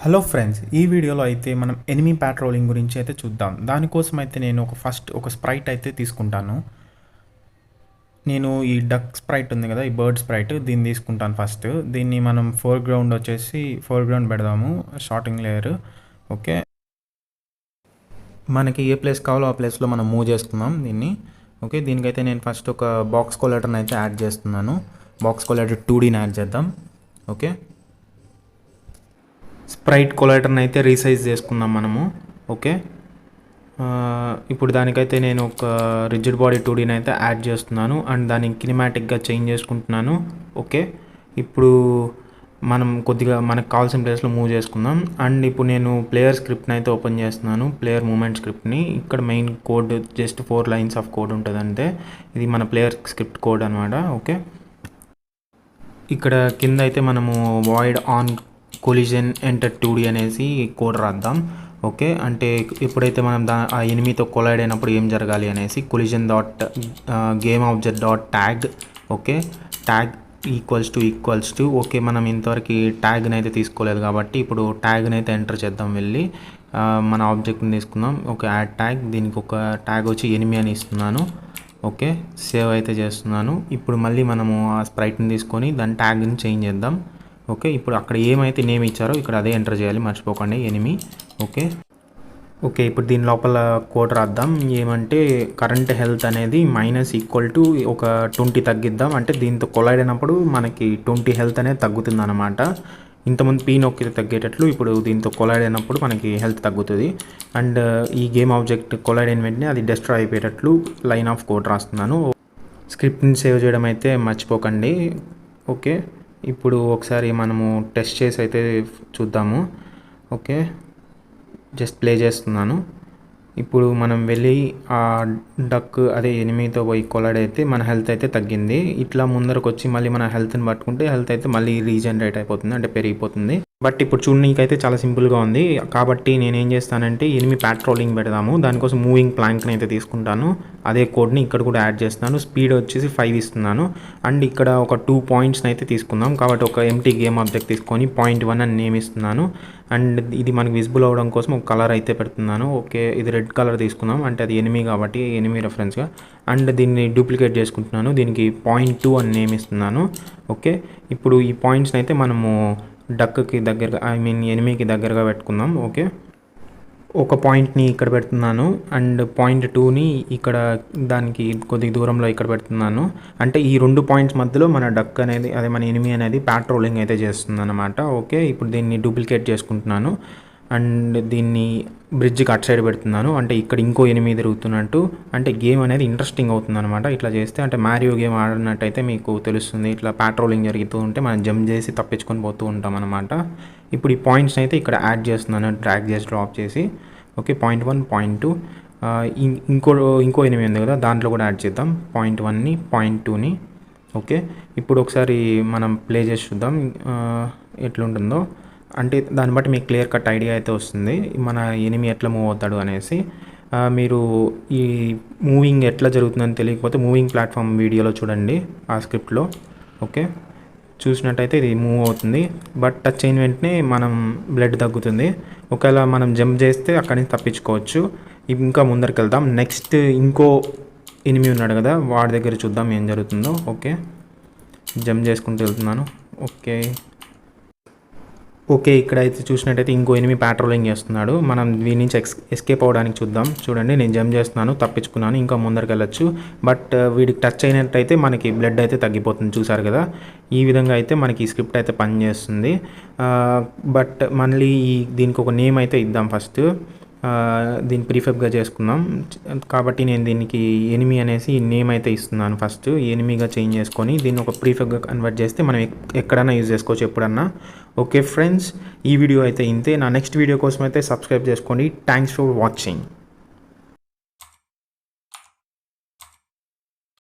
Hello friends, ఈ వీడియోలో అయితే మనం ఎనిమీ ప్యాట్రోలింగ్ గురించి అయితే చూద్దాం. దానికోసం అయితే నేను ఒక స్ప్రైట్ అయితే తీసుకుంటాను. నేను ఈ డక్ స్ప్రైట్ ఉంది కదా, ఈ బర్డ్ స్ప్రైట్ దీన్ని తీసుకుంటాను. ఫస్ట్ దీన్ని మనం ఫోర్ గ్రౌండ్ పెడదాము, షార్టింగ్ లేయర్. ఓకే, మనకి ఏ ప్లేస్ కావాలో ఆ ప్లేస్లో మనం మూవ్ చేసుకుందాం దీన్ని. ఓకే, దీనికైతే నేను ఫస్ట్ ఒక బాక్స్ కొలేటర్ని అయితే యాడ్ చేస్తున్నాను. బాక్స్ కొలేటర్ 2Dని యాడ్ చేద్దాం. ఓకే, స్ప్రైట్ కొలేటర్ని అయితే రీసైజ్ చేసుకుందాం మనము. ఓకే, ఇప్పుడు దానికైతే నేను ఒక రిజిడ్ బాడీ 2Dని అయితే యాడ్ చేస్తున్నాను అండ్ దాన్ని కినిమాటిక్గా చేంజ్ చేసుకుంటున్నాను. ఓకే, ఇప్పుడు మనం కొద్దిగా మనకు కావాల్సిన ప్లేస్లో మూవ్ చేసుకుందాం. అండ్ ఇప్పుడు నేను ప్లేయర్ స్క్రిప్ట్ని అయితే ఓపెన్ చేస్తున్నాను, ప్లేయర్ మూమెంట్ స్క్రిప్ట్ని. ఇక్కడ main code just 4 lines of code ఉంటుంది అంతే. ఇది మన ప్లేయర్ స్క్రిప్ట్ కోడ్ అనమాట. ఓకే, ఇక్కడ కింద అయితే మనము void on collision enter 2D అనేసి కోడ్ రాద్దాం. ఓకే, అంటే ఎప్పుడైతే మనం ఆ ఎనిమితో కొలైడ్ అయినప్పుడు ఏం జరగాలి అనేసి collision dot game object dot tag. Okay, tag equals to okay, మనం ఇంతవరకు ట్యాగ్ని అయితే తీసుకోలేదు కాబట్టి ఇప్పుడు ట్యాగ్ని అయితే ఎంటర్ చేద్దాం. వెళ్ళి మన ఆబ్జెక్ట్ని తీసుకుందాం. ఓకే, యాడ్ ట్యాగ్, దీనికి ఒక ట్యాగ్ వచ్చి ఎనిమి అని ఇస్తున్నాను. ఓకే, సేవ్ అయితే చేస్తున్నాను. ఇప్పుడు మళ్ళీ మనము ఆ స్ప్రైట్ని తీసుకొని దాని ట్యాగ్ని చేంజ్ చేద్దాం. ఓకే, ఇప్పుడు అక్కడ ఏమైతే నేమ్ ఇచ్చారో ఇక్కడ అదే ఎంటర్ చేయాలి, మర్చిపోకండి, ఎనిమి. ఓకే, ఇప్పుడు దీని లోపల కోడ్ రాద్దాం. ఏమంటే కరెంట్ హెల్త్ అనేది -= ఒక 20 తగ్గిద్దాం. అంటే దీంతో కొలైడ్ అయినప్పుడు మనకి 20 హెల్త్ అనేది తగ్గుతుంది అనమాట. ఇంతకుముందు పీ నొక్కితే తగ్గేటట్లు ఇప్పుడు దీంతో కొలైడ్ అయినప్పుడు మనకి హెల్త్ తగ్గుతుంది. అండ్ ఈ గేమ్ ఆబ్జెక్ట్ కొలైడ్ అయిన వెంటనే అది డిస్ట్రాయ్ అయిపోయేటట్లు లైన్ ఆఫ్ కోడ్ రాస్తున్నాను. స్క్రిప్ట్ని సేవ్ చేయడం అయితే మర్చిపోకండి. ఓకే, ఇప్పుడు ఒకసారి మనము టెస్ట్ చేసి అయితే చూద్దాము. ఓకే, జస్ట్ ప్లే చేస్తున్నాను. ఇప్పుడు మనం వెళ్ళి ఆ అదే ఎనిమితో పోయి కొలైడ్ అయితే మన హెల్త్ అయితే తగ్గింది. ఇట్లా ముందరకు వచ్చి మళ్ళీ మన హెల్త్ని పట్టుకుంటే హెల్త్ అయితే మళ్ళీ రీజనరేట్ అయిపోతుంది, అంటే పెరిగిపోతుంది. బట్ ఇప్పుడు చూడనీకైతే చాలా సింపుల్గా ఉంది. కాబట్టి నేను ఏం చేస్తానంటే ఎనిమి ప్యాట్రోలింగ్ పెడదాము. దానికోసం మూవింగ్ ప్లాంక్ని అయితే తీసుకుంటాను. అదే కోడ్ని ఇక్కడ కూడా యాడ్ చేస్తున్నాను. స్పీడ్ వచ్చేసి 5 ఇస్తున్నాను. అండ్ ఇక్కడ ఒక 2 పాయింట్స్ని అయితే తీసుకుందాం. కాబట్టి ఒక ఎంటీ గేమ్ ఆబ్జెక్ట్ తీసుకొని 0.1 అని నేమ్ ఇస్తున్నాను. అండ్ ఇది మనకి విజిబుల్ అవ్వడం కోసం ఒక కలర్ అయితే పెడుతున్నాను. ఓకే, ఇది రెడ్ కలర్ తీసుకుందాం, అంటే అది ఎనిమి కాబట్టి ఎనిమి రెఫరెన్స్గా. అండ్ దీన్ని డూప్లికేట్ చేసుకుంటున్నాను. దీనికి 0.2 అని నేమ్ ఇస్తున్నాను. ఓకే, ఇప్పుడు ఈ పాయింట్స్ని అయితే మనము డక్కి దగ్గరగా, ఎనిమికి దగ్గరగా పెట్టుకుందాం. ఓకే, ఒక పాయింట్ని ఇక్కడ పెడుతున్నాను అండ్ 0.2ని ఇక్కడ దానికి కొద్ది దూరంలో ఇక్కడ పెడుతున్నాను. అంటే ఈ 2 పాయింట్స్ మధ్యలో మన డక్ అనేది, అదే మన ఎనిమి అనేది ప్యాట్రోలింగ్ అయితే చేస్తుంది అనమాట. ఓకే, ఇప్పుడు దీన్ని డూప్లికేట్ చేసుకుంటున్నాను అండ్ దీన్ని బ్రిడ్జ్కి అటు సైడ్ పెడుతున్నాను. అంటే ఇక్కడ ఇంకో ఎనిమి తిరుగుతున్నట్టు, అంటే గేమ్ అనేది ఇంట్రెస్టింగ్ అవుతుంది అనమాట. ఇట్లా చేస్తే అంటే మ్యారియో గేమ్ ఆడినట్టయితే మీకు తెలుస్తుంది. ఇట్లా ప్యాట్రోలింగ్ జరుగుతూ ఉంటే మనం జంప్ చేసి తప్పించుకొని పోతూ ఉంటాం అనమాట. ఇప్పుడు ఈ పాయింట్స్ని అయితే ఇక్కడ యాడ్ చేస్తున్నాను, డ్రాగ్ చేసి డ్రాప్ చేసి. ఓకే, 0.1, 0.2, ఇంకో ఎనిమిది ఉంది కదా, దాంట్లో కూడా యాడ్ చేద్దాం 0.1ని, 0.2ని. ఓకే, ఇప్పుడు ఒకసారి మనం ప్లే చేసి చూద్దాం ఎట్లుంటుందో. అంటే దాన్ని బట్టి మీకు క్లియర్ కట్ ఐడియా అయితే వస్తుంది మన ఎనిమి ఎట్లా మూవ్ అవుతాడు అనేసి. మీరు ఈ మూవింగ్ ఎట్లా జరుగుతుందని తెలియకపోతే మూవింగ్ ప్లాట్ఫామ్ వీడియోలో చూడండి ఆ స్క్రిప్ట్లో. ఓకే, చూసినట్టయితే ఇది మూవ్ అవుతుంది. బట్ టచ్ అయిన వెంటనే మనం బ్లడ్ తగ్గుతుంది. ఒకవేళ మనం జంప్ చేస్తే అక్కడి నుంచి తప్పించుకోవచ్చు. ఇంకా ముందరికి వెళ్దాం. నెక్స్ట్ ఇంకో ఎనిమి ఉన్నాడు కదా, వాడి దగ్గర చూద్దాం ఏం జరుగుతుందో. ఓకే, జంప్ చేసుకుంటూ వెళ్తున్నాను. ఓకే, ఇక్కడైతే చూసినట్టయితే ఇంకో ఎనిమి ప్యాట్రోలింగ్ చేస్తున్నాడు. మనం వీడి నుంచి ఎస్కేప్ అవ్వడానికి చూద్దాం. చూడండి, నేను జంప్ చేస్తున్నాను, తప్పించుకున్నాను, ఇంకా ముందరికి వెళ్ళొచ్చు. బట్ వీడికి టచ్ అయినట్టయితే మనకి బ్లడ్ అయితే తగ్గిపోతుంది, చూసారు కదా. ఈ విధంగా అయితే మనకి ఈ స్క్రిప్ట్ అయితే పనిచేస్తుంది. బట్ మళ్ళీ దీనికి ఒక నేమ్ అయితే ఇద్దాం ఫస్ట్. దీన్ని ప్రీఫెబ్గా చేసుకుందాం. కాబట్టి నేను దీనికి ఎనిమి అనేసి నేమ్ అయితే ఇస్తున్నాను. ఫస్ట్ ఎనిమిగా చేంజ్ చేసుకొని దీన్ని ఒక ప్రీఫెబ్గా కన్వర్ట్ చేస్తే మనం ఎక్కడైనా యూజ్ చేసుకోవచ్చు, ఎప్పుడన్నా. ఓకే ఫ్రెండ్స్, ఈ వీడియో అయితే ఇంతే. నా నెక్స్ట్ వీడియో కోసం అయితే సబ్స్క్రైబ్ చేసుకోండి. Thanks for watching.